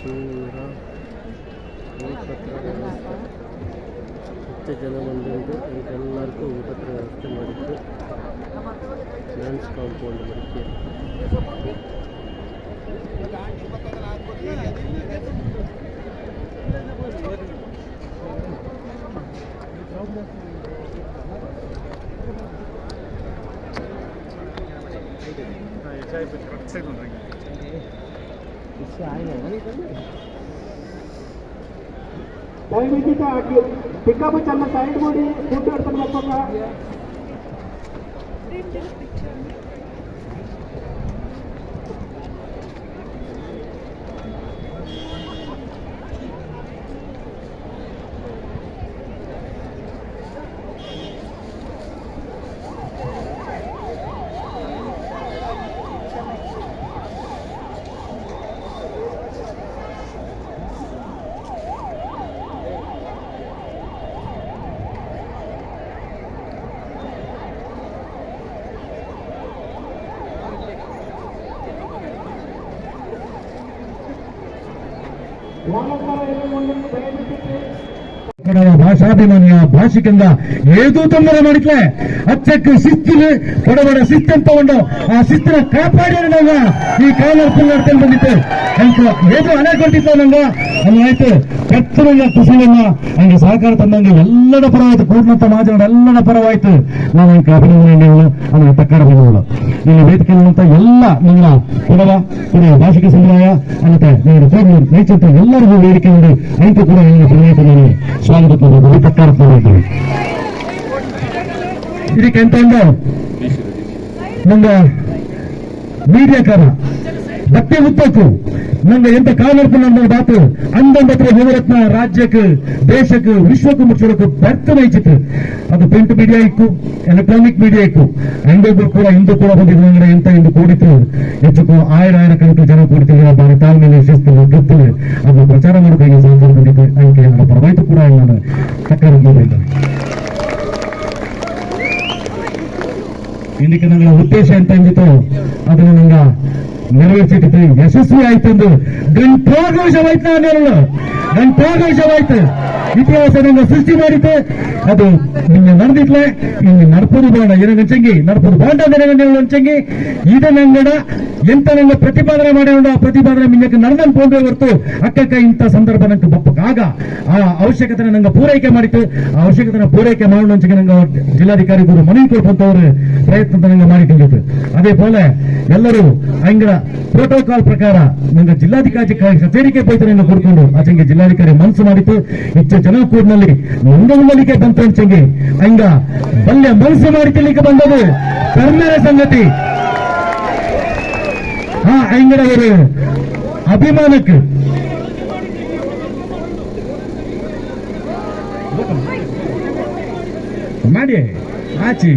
ಚೂರ ಊಟತ್ರ ವ್ಯವಸ್ಥೆ ಹೆಚ್ಚು ಜನ ಬಂದುಂಟು. ಎಲ್ಲರಿಗೂ ಊಟತ್ರ ವ್ಯವಸ್ಥೆ ಮಾಡಿದ್ದು ಡ್ಯಾನ್ಸ್ ಕಾಂಪೌಂಡ್ ಮಡಿಕೆ. पिकअप चलना साइड मोड़ी फोटो अडकन बघा. భాషాభిమానియ భాషికంగా ఏదో తొందర మడిట్లే అచ్చకు శిస్తులు కొడబడ శిస్తు ఎంత ఉండవు ఆ శిస్తును కాపాడినగా ఈ కాలర్పులు నడతలు ಬಂದಿತ್ತು ಅಂತ ఏదో ಅನೆಕೊಂಡಿದ್ದನಂಗ ಅನ್ನಾಯ್ತು ಪೆಚ್ಚನಿಂದ ಕುಸಿಲನ್ನ ಹಂಗೆ ಸಹಕಾರ ತಂದಂಗೆ ಎಲ್ಲರ ಪರವಾಯ್ತು ಕೂಡಿನಂತ ಮಾಜನ ಎಲ್ಲರ ಪರವಾಯ್ತು ನಾವು ಇಂಕ ಅಭಿನಂದನೆ ಅನ್ನೋ ತಕ್ಕಡ ಬಂದವಳು ಇಲ್ಲಿ ವೇದಿಕೆಯಲ್ಲಿರುವಂತ ಎಲ್ಲ ನಿಮ್ಮ ಕೊಡವ ಭಾಷಿಕ ಸಮುದಾಯ ಅನ್ನತ್ತೆ ನೇಚಂತ ಎಲ್ಲರಿಗೂ ವೇದಿಕೆ ನೋಡಿ ಐದು ಕೂಡ ನನ್ನ ಪ್ರಣಾಮಗಳನ್ನು ಸ್ವಾಗತ ತಕ್ಕಾರ ಮಾಡಿದ್ದೇವೆ. ಇದಕ್ಕೆ ಎಂತ ಒಂದು ನಮ್ಮ ಮೀಡಿಯಾಕಾರ ಬಟ್ಟೆ ಉತ್ತಕ್ಕು ನಂಗೆ ಎಂತ ಕಾಲರ್ಪು ನನ್ನ ಬಾತು ಅಂದಂಬತ್ರ ಯುವರತ್ನ ರಾಜ್ಯಕ್ಕೆ ದೇಶಕ್ಕೆ ವಿಶ್ವಕ್ಕೆ ಮುಚ್ಚೋದಕ್ಕೆ ಬರ್ತ ವಹಿಸಿತ್ತು. ಅದು ಪ್ರಿಂಟ್ ಮೀಡಿಯಾ ಇಕ್ಕು ಎಲೆಕ್ಟ್ರಾನಿಕ್ ಮೀಡಿಯಾ ಇಕ್ಕು ಅಂಗಡಿಗಳು ಕೂಡ ಇಂದು ಕೂಡ ಬಂದಿದ್ದ ಎಂತ ಇಂದು ಕೂಡಿತು ಹೆಚ್ಚು ಆಯಿರ ಕಣಕ್ಕೆ ಜನ ಕೂಡಿತಿಲ್ಲ ಬಾರಿ ತಾಳ್ಮೇಲೆ ಶಿಸ್ತು ಗೊತ್ತಿಲ್ಲ ಅದು ಪ್ರಚಾರ ಮಾಡೋಕೆ ಸಂದರ್ಭ ಬಂದಿತ್ತು ಅಂಕೆ ಅದರ ಪರವಾಯ್ತು ಕೂಡ ನಾನು ತಕ್ಕ ಇದಕ್ಕೆ ನನ್ನ ಉದ್ದೇಶ ಎಂತ ಅಂದಿತ್ತು ಅದನ್ನು ನಂಗೆ ನೆರವೇರಿಸಿಟ್ಟು ಯಶಸ್ವಿ ಆಯ್ತು. ಗಂಟೋಘೋಷವಾಯ್ತು ನಾನು ಗಂಟೋಘೋಷವಾಯ್ತು ಇತಿಹಾಸ ನಂಗೆ ಸೃಷ್ಟಿ ಮಾಡಿತ್ತು. ಅದು ನಿನ್ನೆ ನಡೆದಿಟ್ಲೆ ಇನ್ನು ನಡ್ಪದು ಬಾಂಡ ಏನಂಚಂಗಿ ನಡ್ಪದು ಬಾಂಡ ನೆನಗಂಚಂಗಿ ಇದನ್ನಂಗಡ ಎಂತ ನಂಗೆ ಪ್ರತಿಪಾದನೆ ಮಾಡೋಣ ಪ್ರತಿಪಾದನೆ ಮಿಂಜಕ್ಕೆ ನಡೆದನ್ ಪೋಂದ್ರೆ ಹೊರತು ಅಕ್ಕಕ್ಕ ಇಂಥ ಸಂದರ್ಭ ನಂಗೆ ಬಪ್ಪಕ್ಕಾಗ ಆ ಅವಶ್ಯಕತೆ ನಂಗೆ ಪೂರೈಕೆ ಮಾಡಿತ್ತು. ಆ ಅವಶ್ಯಕತೆ ಪೂರೈಕೆ ಮಾಡೋಣ ಅಂಚೆಗೆ ನಂಗೆ ಜಿಲ್ಲಾಧಿಕಾರಿ ಗುರು ಮನವಿ ಕೊಡ್ಕೊಂತವ್ರು ಪ್ರಯತ್ನ ನಂಗೆ ಮಾಡಿ ತಿಳಿದಿತ್ತು. ಅದೇ ಪೋಲೆ ಎಲ್ಲರೂ ಅಂಗಡ ಪ್ರೋಟೋಕಾಲ್ ಪ್ರಕಾರ ನಂಗೆ ಜಿಲ್ಲಾಧಿಕಾರಿ ಕಚೇರಿಗೆ ಪೋಯ್ತು ನಂಗೆ ಕೊಡ್ಕೊಂಡು ಆಚೆಗೆ ಜಿಲ್ಲಾಧಿಕಾರಿ ಮನಸ್ಸು ಮಾಡಿತ್ತು. ಹೆಚ್ಚು ಜನ ಕೂಡಿನಲ್ಲಿ ನಂದಲಿಕ್ಕೆ ಬಂತು ಅಂಚೆಗೆ ಹಂಗ ಬಲ್ಯ ಮನಸ್ಸು ಮಾಡಿ ತಿಳಿಕೆ ಬಂದದು ಕರ್ಮರ ಸಂಗತಿ. ಆ ಅಂಗಡವರು ಅಭಿಮಾನಕ್ಕೆ ಮಾಡಿ ಆಚಿ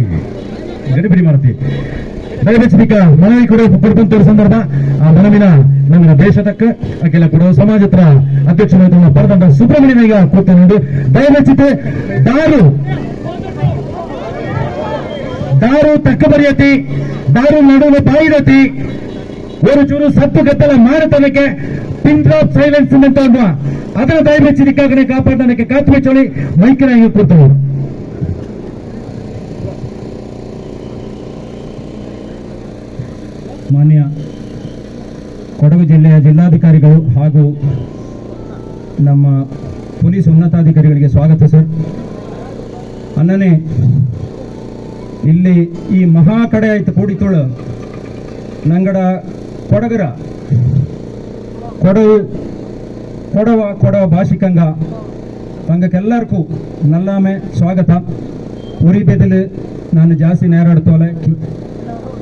ಗಡಿಬಿಡಿ ಮಾಡ್ತಿ ದಯವಿಟ್ಟು ಮನವಿ ಕೊಡುವಂತ ಸಂದರ್ಭ ಆ ಮನವಿನ ನಮ್ಮ ದೇಶದಕ್ಕೆ ಅಕ್ಕೆಲ್ಲ ಕೊಡುವ ಸಮಾಜ ಹತ್ರ ಅಧ್ಯಕ್ಷರಾದ ಪರದಂಡ ಸುಬ್ರಹ್ಮಣ್ಯನ ಈಗ ಕೂತ್ಕೊಂಡು ದಯವಿಟ್ಟು ದಾರು ತಕ್ಕ ಬರೆಯತಿ ದಾರು ನಡುವೆ ಬಾಯಿರತಿ ಒಂದು ಚೂರು ಸತ್ತು ಗದ್ದಲ ಮಾರತನಕ್ಕೆ ಪಿನ್ ಡ್ರಾಪ್ ಸೈಲೆನ್ಸ್ ಅಂತ ಅನ್ನುವ ಅದರ ದಯವೆಚ್ಚಿದಕ್ಕಾಗನೆ ಕಾಪಾಡನಕ್ಕೆ ಕಾತು ಬೆಚ್ಚಳಿ ಮೈಕನ ಹಿಂಗೆ ಕೂತವು. ಮಾನ್ಯ ಕೊಡಗು ಜಿಲ್ಲೆಯ ಜಿಲ್ಲಾಧಿಕಾರಿಗಳು ಹಾಗೂ ನಮ್ಮ ಪೊಲೀಸ್ ಉನ್ನತಾಧಿಕಾರಿಗಳಿಗೆ ಸ್ವಾಗತ ಸರ್. ಅನ್ನನೆ ಇಲ್ಲಿ ಈ ಮಹಾ ಕಡೆ ಆಯ್ತು ಕೂಡಿತೋಳು ನಂಗಡ ಕೊಡಗರ ಕೊಡವ ಭಾಷಿಕಂಗ ತಂಗಕ್ಕೆಲ್ಲರಿಗೂ ನಲ್ಲಾಮೆ ಸ್ವಾಗತ. ಉರಿ ಬೆದಲು ನಾನು ಜಾಸ್ತಿ ನೇರಾಡ್ತೋಲೆ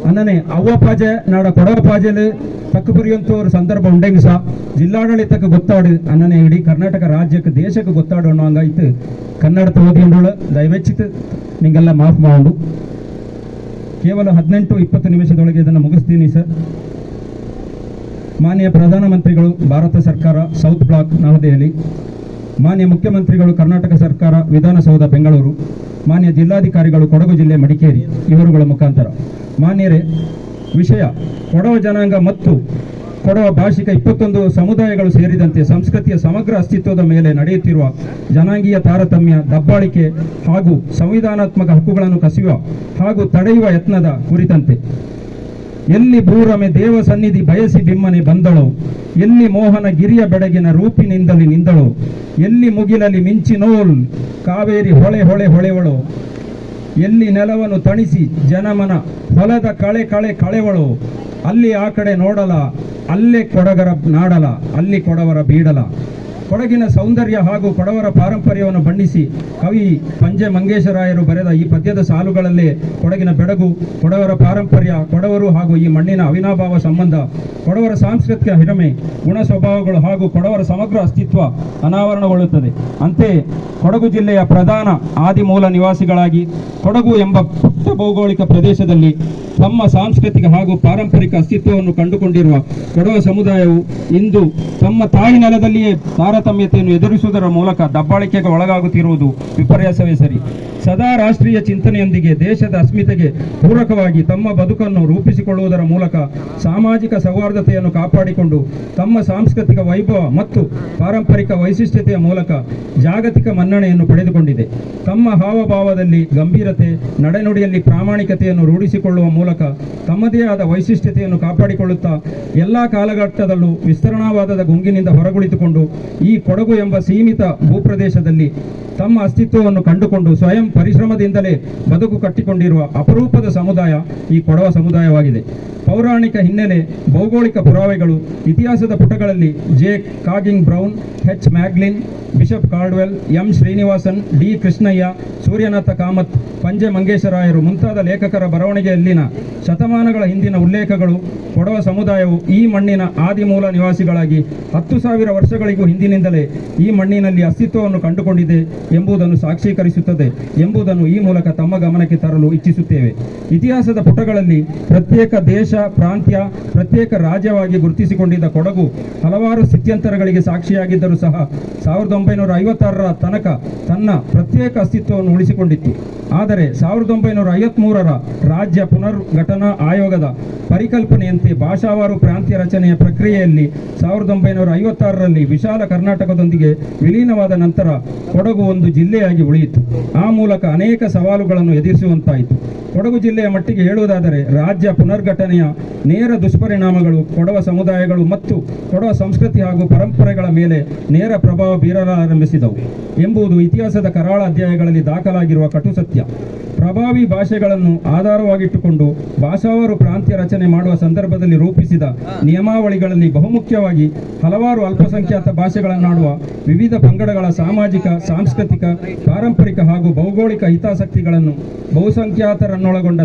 ಅನ್ನನೆ ಅವ್ವ ಪಾಜೆ ನಾಡ ಕೊಡವ ಪಾಜೆಲು ತಕ್ಕ ಬರೆಯುವಂಥವ್ರ ಸಂದರ್ಭ ಉಂಡೆಂಗ ಸಹ ಜಿಲ್ಲಾಡಳಿತಕ್ಕೆ ಗೊತ್ತಾಡು ಅನ್ನನೆ ಇಡೀ ಕರ್ನಾಟಕ ರಾಜ್ಯಕ್ಕೆ ದೇಶಕ್ಕೆ ಗೊತ್ತಾಡು ಅನ್ನೋ ಹಂಗಾಯ್ತು ಕನ್ನಡದ ಓದಿಕೊಂಡೋಳು ದಯವೆಚ್ಚಿತು ನಿಂಗೆಲ್ಲ ಮಾಫ್ ಮಾಡು. ಕೇವಲ 18-20 ನಿಮಿಷದೊಳಗೆ ಇದನ್ನು ಮುಗಿಸ್ತೀನಿ ಸರ್. ಮಾನ್ಯ ಪ್ರಧಾನಮಂತ್ರಿಗಳು ಭಾರತ ಸರ್ಕಾರ ಸೌತ್ ಬ್ಲಾಕ್ ನವದೆಹಲಿ, ಮಾನ್ಯ ಮುಖ್ಯಮಂತ್ರಿಗಳು ಕರ್ನಾಟಕ ಸರ್ಕಾರ ವಿಧಾನಸೌಧ ಬೆಂಗಳೂರು, ಮಾನ್ಯ ಜಿಲ್ಲಾಧಿಕಾರಿಗಳು ಕೊಡಗು ಜಿಲ್ಲೆ ಮಡಿಕೇರಿ ಇವರುಗಳ ಮುಖಾಂತರ ಮಾನ್ಯರೇ ವಿಷಯ ಕೊಡವ ಜನಾಂಗ ಮತ್ತು ಕೊಡವ ಭಾಷಿಕ 21 ಸಮುದಾಯಗಳು ಸೇರಿದಂತೆ ಸಂಸ್ಕೃತಿಯ ಸಮಗ್ರ ಅಸ್ತಿತ್ವದ ಮೇಲೆ ನಡೆಯುತ್ತಿರುವ ಜನಾಂಗೀಯ ತಾರತಮ್ಯ, ದಬ್ಬಾಳಿಕೆ ಹಾಗೂ ಸಂವಿಧಾನಾತ್ಮಕ ಹಕ್ಕುಗಳನ್ನು ಕಸಿಯುವ ಹಾಗೂ ತಡೆಯುವ ಯತ್ನದ ಕುರಿತಂತೆ. ಎಲ್ಲಿ ಭೂರಮೆ ದೇವ ಸನ್ನಿಧಿ ಬಯಸಿ ಬಿಮ್ಮನೆ ಬಂದಳೋ, ಎಲ್ಲಿ ಮೋಹನ ಗಿರಿಯ ಬೆಡಗಿನ ರೂಪಿನಿಂದಲಿ ನಿಂದಳೋ, ಎಲ್ಲಿ ಮುಗಿಲಲ್ಲಿ ಮಿಂಚಿನೋಲ್ ಕಾವೇರಿ ಹೊಳೆ ಹೊಳೆ ಹೊಳೆವಳೋ, ಎಲ್ಲಿ ನೆಲವನ್ನು ತಣಿಸಿ ಜನಮನ ಹೊಲದ ಕಳೆ ಕಳೆ ಕಳೆವಳೋ, ಅಲ್ಲಿ ಆ ಕಡೆ ನೋಡಲ, ಅಲ್ಲೇ ಕೊಡಗರ ನಾಡಲ, ಅಲ್ಲಿ ಕೊಡವರ ಬೀಡಲ. ಕೊಡಗಿನ ಸೌಂದರ್ಯ ಹಾಗೂ ಕೊಡವರ ಪಾರಂಪರ್ಯವನ್ನು ಬಣ್ಣಿಸಿ ಕವಿ ಪಂಜೆ ಮಂಗೇಶರಾಯರು ಬರೆದ ಈ ಪದ್ಯದ ಸಾಲುಗಳಲ್ಲೇ ಕೊಡಗಿನ ಬೆಡಗು, ಕೊಡವರ ಪಾರಂಪರ್ಯ, ಕೊಡವರು ಹಾಗೂ ಈ ಮಣ್ಣಿನ ಅವಿನಾಭಾವ ಸಂಬಂಧ, ಕೊಡವರ ಸಾಂಸ್ಕೃತಿಕ ಹಿರಿಮೆ, ಗುಣ ಸ್ವಭಾವಗಳು ಹಾಗೂ ಕೊಡವರ ಸಮಗ್ರ ಅಸ್ತಿತ್ವ ಅನಾವರಣಗೊಳ್ಳುತ್ತದೆ. ಅಂತೆಯೇ ಕೊಡಗು ಜಿಲ್ಲೆಯ ಪ್ರಧಾನ ಆದಿಮೂಲ ನಿವಾಸಿಗಳಾಗಿ ಕೊಡಗು ಎಂಬ ಪುಟ್ಟ ಭೌಗೋಳಿಕ ಪ್ರದೇಶದಲ್ಲಿ ತಮ್ಮ ಸಾಂಸ್ಕೃತಿಕ ಹಾಗೂ ಪಾರಂಪರಿಕ ಅಸ್ತಿತ್ವವನ್ನು ಕಂಡುಕೊಂಡಿರುವ ಕೊಡವ ಸಮುದಾಯವು ಇಂದು ತಮ್ಮ ತಾಯಿ ನೆಲದಲ್ಲಿಯೇ ತಾರತಮ್ಯತೆಯನ್ನು ಎದುರಿಸುವುದರ ಮೂಲಕ ದಬ್ಬಾಳಿಕೆಗೆ ಒಳಗಾಗುತ್ತಿರುವುದು ವಿಪರ್ಯಾಸವೇ ಸರಿ. ಸದಾ ರಾಷ್ಟ್ರೀಯ ಚಿಂತನೆಯೊಂದಿಗೆ ದೇಶದ ಅಸ್ಮಿತೆಗೆ ಪೂರಕವಾಗಿ ತಮ್ಮ ಬದುಕನ್ನು ರೂಪಿಸಿಕೊಳ್ಳುವುದರ ಮೂಲಕ ಸಾಮಾಜಿಕ ಸೌಹಾರ್ದತೆಯನ್ನು ಕಾಪಾಡಿಕೊಂಡು ತಮ್ಮ ಸಾಂಸ್ಕೃತಿಕ ವೈಭವ ಮತ್ತು ಪಾರಂಪರಿಕ ವೈಶಿಷ್ಟ್ಯತೆಯ ಮೂಲಕ ಜಾಗತಿಕ ಮನ್ನಣೆಯನ್ನು ಪಡೆದುಕೊಂಡಿದೆ. ತಮ್ಮ ಹಾವಭಾವದಲ್ಲಿ ಗಂಭೀರತೆ, ನಡೆನುಡಿಯಲ್ಲಿ ಪ್ರಾಮಾಣಿಕತೆಯನ್ನು ರೂಢಿಸಿಕೊಳ್ಳುವ ಮೂಲಕ ತಮ್ಮದೇ ಆದ ವೈಶಿಷ್ಟ್ಯತೆಯನ್ನು ಕಾಪಾಡಿಕೊಳ್ಳುತ್ತಾ ಎಲ್ಲ ಕಾಲಘಟ್ಟದಲ್ಲೂ ವಿಸ್ತರಣಾವಾದದ ಗುಂಗಿನಿಂದ ಹೊರಗುಳಿತುಕೊಂಡು ಈ ಕೊಡಗು ಎಂಬ ಸೀಮಿತ ಭೂಪ್ರದೇಶದಲ್ಲಿ ತಮ್ಮ ಅಸ್ತಿತ್ವವನ್ನು ಕಂಡುಕೊಂಡು ಸ್ವಯಂ ಪರಿಶ್ರಮದಿಂದಲೇ ಬದುಕು ಕಟ್ಟಿಕೊಂಡಿರುವ ಅಪರೂಪದ ಸಮುದಾಯ ಈ ಕೊಡವ ಸಮುದಾಯವಾಗಿದೆ. ಪೌರಾಣಿಕ ಹಿನ್ನೆಲೆ, ಭೌಗೋಳಿಕ ಪುರಾವೆಗಳು, ಇತಿಹಾಸದ ಪುಟಗಳಲ್ಲಿ ಜೆ ಕಾಗಿಂಗ್ Brown, H Moegling, Bishop Caldwell, M Srinivasan, D Krishnaiah, Suryanatha Kamath, Panje ಮಂಗೇಶರಾಯರು ಮುಂತಾದ ಲೇಖಕರ ಬರವಣಿಗೆಯಲ್ಲಿನ ಶತಮಾನಗಳ ಹಿಂದಿನ ಉಲ್ಲೇಖಗಳು ಕೊಡವ ಸಮುದಾಯವು ಈ ಮಣ್ಣಿನ ಆದಿಮೂಲ ನಿವಾಸಿಗಳಾಗಿ 10,000 ವರ್ಷಗಳಿಗೂ ಹಿಂದಿನಿಂದಲೇ ಈ ಮಣ್ಣಿನಲ್ಲಿ ಅಸ್ತಿತ್ವವನ್ನು ಕಂಡುಕೊಂಡಿದೆ ಎಂಬುದನ್ನು ಸಾಕ್ಷೀಕರಿಸುತ್ತದೆ ಎಂಬುದನ್ನು ಈ ಮೂಲಕ ತಮ್ಮ ಗಮನಕ್ಕೆ ತರಲು ಇಚ್ಛಿಸುತ್ತೇವೆ. ಇತಿಹಾಸದ ಪುಟಗಳಲ್ಲಿ ಪ್ರತ್ಯೇಕ ದೇಶ, ಪ್ರಾಂತ್ಯ, ಪ್ರತ್ಯೇಕ ರಾಜ್ಯವಾಗಿ ಗುರುತಿಸಿಕೊಂಡಿದ್ದ ಕೊಡಗು ಹಲವಾರು ಸ್ಥಿತ್ಯಂತರಗಳಿಗೆ ಸಾಕ್ಷಿಯಾಗಿದ್ದರೂ ಸಹ 1956ರ ತನಕ ತನ್ನ ಪ್ರತ್ಯೇಕ ಅಸ್ತಿತ್ವವನ್ನು ಉಳಿಸಿಕೊಂಡಿತ್ತು. ಆದರೆ 1953ರ ರಾಜ್ಯ ಪುನರ್ಘಟನಾ ಆಯೋಗದ ಪರಿಕಲ್ಪನೆಯಂತೆ ಭಾಷಾವಾರು ಪ್ರಾಂತ್ಯ ರಚನೆಯ ಪ್ರಕ್ರಿಯೆಯಲ್ಲಿ 1956ರಲ್ಲಿ ವಿಶಾಲ ಕರ್ನಾಟಕದೊಂದಿಗೆ ವಿಲೀನವಾದ ನಂತರ ಕೊಡಗು ಒಂದು ಜಿಲ್ಲೆಯಾಗಿ ಉಳಿಯಿತು. ಆ ಮೂಲಕ ಅನೇಕ ಸವಾಲುಗಳನ್ನು ಎದುರಿಸುವಂತಾಯಿತು. ಕೊಡಗು ಜಿಲ್ಲೆಯ ಮಟ್ಟಿಗೆ ಹೇಳುವುದಾದರೆ ರಾಜ್ಯ ಪುನರ್ಘಟನೆಯ ನೇರ ದುಷ್ಪರಿಣಾಮಗಳು ಕೊಡವ ಸಮುದಾಯಗಳು ಮತ್ತು ಕೊಡವ ಸಂಸ್ಕೃತಿ ಹಾಗೂ ಪರಂಪರೆಗಳ ಮೇಲೆ ನೇರ ಪ್ರಭಾವ ಬೀರಲಾರಂಭಿಸಿದವು ಎಂಬುದು ಇತಿಹಾಸದ ಕರಾಳ ಅಧ್ಯಾಯಗಳಲ್ಲಿ ದಾಖಲಾಗಿರುವ ಕಟು ಸತ್ಯ. ಪ್ರಭಾವಿ ಭಾಷೆಗಳನ್ನು ಆಧಾರವಾಗಿಟ್ಟುಕೊಂಡು ಭಾಷಾವಾರು ಪ್ರಾಂತ್ಯ ರಚನೆ ಮಾಡುವ ಸಂದರ್ಭದಲ್ಲಿ ರೂಪಿಸಿದ ನಿಯಮಾವಳಿಗಳಲ್ಲಿ ಬಹುಮುಖ್ಯವಾಗಿ ಹಲವಾರು ಅಲ್ಪಸಂಖ್ಯಾತ ಭಾಷೆಗಳನ್ನಾಡುವ ವಿವಿಧ ಪಂಗಡಗಳ ಸಾಮಾಜಿಕ, ಸಾಂಸ್ಕೃತಿಕ, ಪಾರಂಪರಿಕ ಹಾಗೂ ಭೌಗೋಳಿಕ ಹಿತಾಸಕ್ತಿಗಳನ್ನು ಬಹುಸಂಖ್ಯಾತರನ್ನೊಳಗೊಂಡ